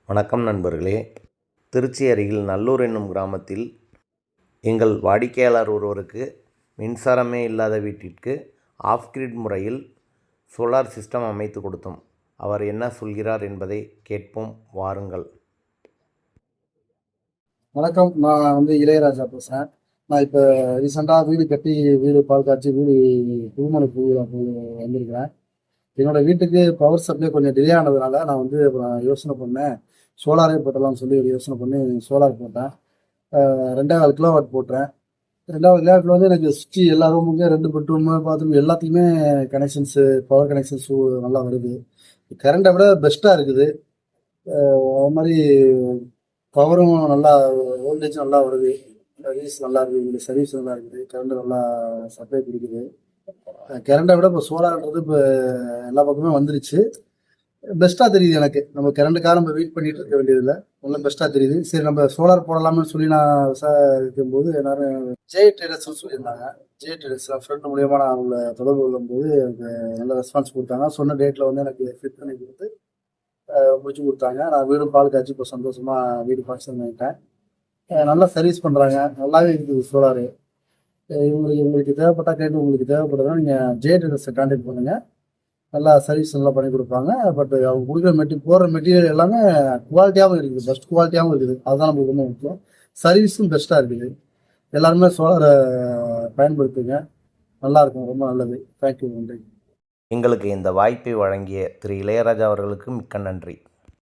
வணக்கம் நண்பர்களே. திருச்சி அருகில் நல்லூர் என்னும் கிராமத்தில் எங்கள் வாடிக்கையாளர் ஒருவருக்கு மின்சாரமே இல்லாத வீட்டிற்கு ஆஃப் கிரிட் முறையில் சோலார் சிஸ்டம் அமைத்து கொடுத்தோம். அவர் என்ன சொல்கிறார் என்பதை கேட்போம் வாருங்கள். வணக்கம். நான் இளையராஜா பேசுகிறேன். நான் இப்போ ரீசெண்டாக வீடு கட்டி பால் காய்ச்சி புதுமனுக்கு வந்திருக்கிறேன். என்னோட வீட்டுக்கு பவர் சப்ளை கொஞ்சம் டிலே ஆனதுனால நான் அப்புறம் யோசனை பண்ணேன், சோலாரே போட்டலாம்னு சொல்லி ஒரு யோசனை பண்ணி சோலார் போட்டேன். 2.25 கிலோவாட் போட்டேன். 2.25 கிலோவாட்டில் எனக்கு சுற்றி எல்லா ரூமுக்கும் 2 பெட்ரூமு பாத்ரூம் எல்லாத்தையுமே கனெக்ஷன்ஸு பவர் கனெக்ஷன்ஸு நல்லா வருது. கரண்ட்டை விட பெஸ்ட்டாக இருக்குது. அது மாதிரி பவரும் நல்லா, வோல்டேஜும் நல்லா வருது. சர்வீஸ் நல்லா இருக்குது, சர்வீஸ் நல்லா இருக்குது, கரண்ட்டு நல்லா சப்ளை கொடுக்குது. கரண்ட்டை விட இப்போ சோலார்ன்றது இப்போ எல்லா பக்கமே வந்துருச்சு. பெஸ்ட்டாக தெரியுது எனக்கு. நம்ம கரண்ட்டுக்காக நம்ம வெயிட் பண்ணிட்டு இருக்க வேண்டியதில்லை, நல்லா பெஸ்ட்டாக தெரியுது. சரி, நம்ம சோலார் போடலாம்னு சொல்லி நான் இருக்கும்போது எல்லாரும் ஜே ட்ரேடர்ஸ்னு சொல்லியிருந்தாங்க. ஜே ட்ரேடர்ஸ் ஃப்ரெண்டு மூலியமாக நான் அவங்கள தொடர்பு கொள்ளும்போது எனக்கு நல்ல ரெஸ்பான்ஸ் கொடுத்தாங்க. சொன்ன டேட்டில் எனக்கு ஃபிட் பண்ணி கொடுத்து முடிச்சு கொடுத்தாங்க. நான் வீடும் பால் காய்ச்சி இப்போ சந்தோஷமாக வீடு ஃபங்க்ஷன் பண்ணிட்டேன். நல்லா சர்வீஸ் பண்ணுறாங்க, நல்லாவே இருக்குது சோலாரு. உங்களுக்கு தேவைப்பட்டால் கேட்டு, உங்களுக்கு தேவைப்படுதுன்னா நீங்கள் ஜே ட்ரேடர்ஸை கான்டாக்ட் பண்ணுங்கள். நல்லா சர்வீஸ் நல்லா பண்ணி கொடுப்பாங்க. பட் அவங்க கொடுக்குற போடுற மெட்டீரியல் எல்லாமே குவாலிட்டியாகவும் இருக்குது, பெஸ்ட் குவாலிட்டியாகவும் இருக்குது. அதுதான் நம்மளுக்கு ரொம்ப முக்கியம். சர்வீஸும் பெஸ்ட்டாக இருக்குது. எல்லாருமே சோலாரை பயன்படுத்துங்க, நல்லாயிருக்கும், ரொம்ப நல்லது. தேங்க்யூ, நன்றி. எங்களுக்கு இந்த வாய்ப்பை வழங்கிய திரு இளையராஜா அவர்களுக்கு மிக்க நன்றி.